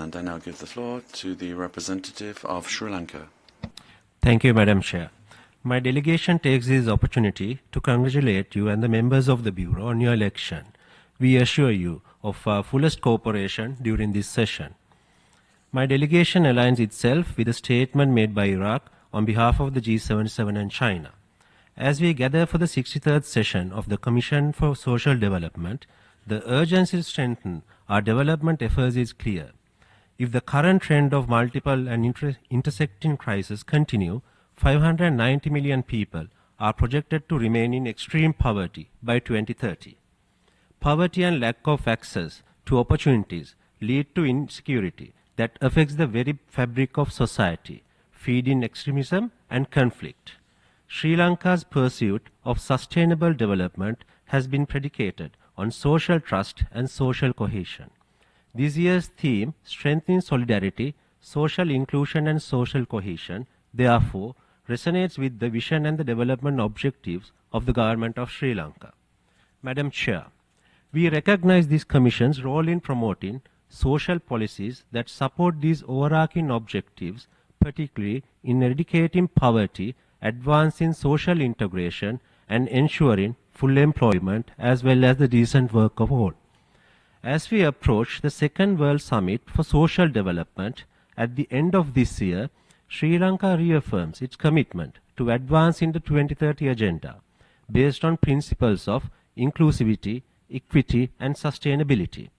And I now give the floor to the representative of Sri Lanka. Thank you, Madam Chair. My delegation takes this opportunity to congratulate you and the members of the Bureau on your election. We assure you of our fullest cooperation during this session. My delegation aligns itself with a statement made by Iraq on behalf of the G77 and China. As we gather for the 63rd session of the Commission for Social Development, the urgency to strengthen our development efforts is clear. If the current trend of multiple and intersecting crises continue, 590 million people are projected to remain in extreme poverty by 2030. Poverty and lack of access to opportunities lead to insecurity that affects the very fabric of society, feeding extremism and conflict. Sri Lanka's pursuit of sustainable development has been predicated on social trust and social cohesion. This year's theme, Strengthening Solidarity, Social Inclusion and Social Cohesion, therefore resonates with the vision and the development objectives of the Government of Sri Lanka. Madam Chair, we recognize this Commission's role in promoting social policies that support these overarching objectives, particularly in eradicating poverty, advancing social integration, and ensuring full employment as well as the decent work of all. As we approach the Second World Summit for Social Development at the end of this year, Sri Lanka reaffirms its commitment to advance in the 2030 Agenda based on principles of inclusivity, equity, and sustainability.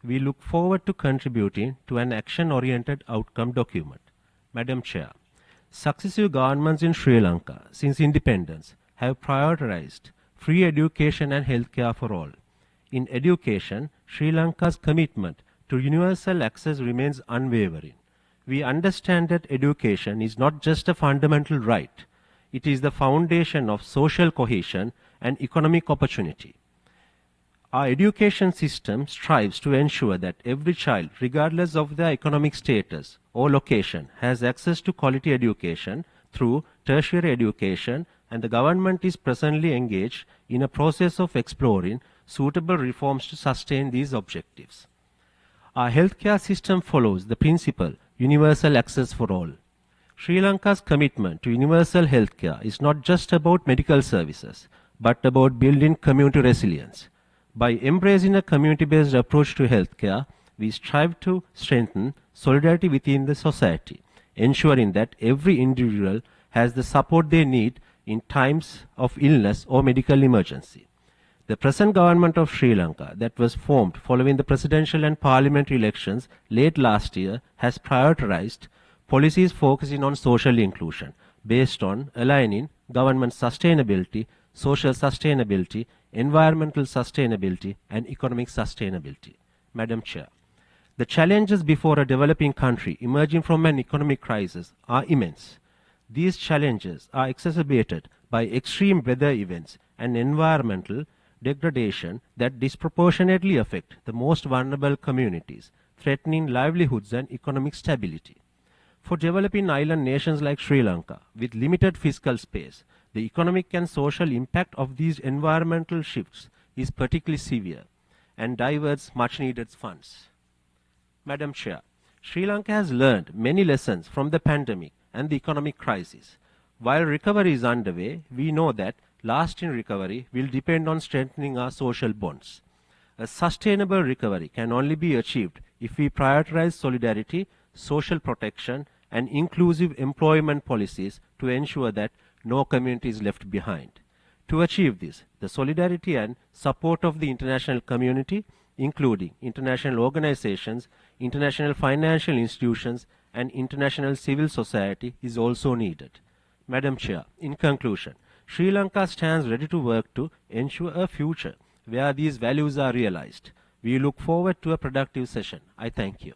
We look forward to contributing to an action-oriented outcome document. Madam Chair, successive governments in Sri Lanka since independence have prioritized free education and healthcare for all. In education, Sri Lanka's commitment to universal access remains unwavering. We understand that education is not just a fundamental right, it is the foundation of social cohesion and economic opportunity. Our education system strives to ensure that every child, regardless of their economic status or location, has access to quality education through tertiary education, and the government is presently engaged in a process of exploring suitable reforms to sustain these objectives. Our healthcare system follows the principle universal access for all. Sri Lanka's commitment to universal healthcare is not just about medical services, but about building community resilience. By embracing a community-based approach to healthcare, we strive to strengthen solidarity within the society, ensuring that every individual has the support they need in times of illness or medical emergency. The present government of Sri Lanka, that was formed following the presidential and parliamentary elections late last year, has prioritized policies focusing on social inclusion based on aligning government sustainability, social sustainability, environmental sustainability, and economic sustainability. Madam Chair, the challenges before a developing country emerging from an economic crisis are immense. These challenges are exacerbated by extreme weather events and environmental degradation that disproportionately affect the most vulnerable communities, threatening livelihoods and economic stability. For developing island nations like Sri Lanka, with limited fiscal space, the economic and social impact of these environmental shifts is particularly severe and diverts much-needed funds. Madam Chair, Sri Lanka has learned many lessons from the pandemic and the economic crisis. While recovery is underway, we know that lasting recovery will depend on strengthening our social bonds. A sustainable recovery can only be achieved if we prioritize solidarity, social protection, and inclusive employment policies to ensure that no community is left behind. To achieve this, the solidarity and support of the international community, including international organizations, international financial institutions, and international civil society, is also needed. Madam Chair, in conclusion, Sri Lanka stands ready to work to ensure a future where these values are realized. We look forward to a productive session. I thank you.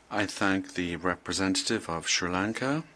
I thank the representative of Sri Lanka.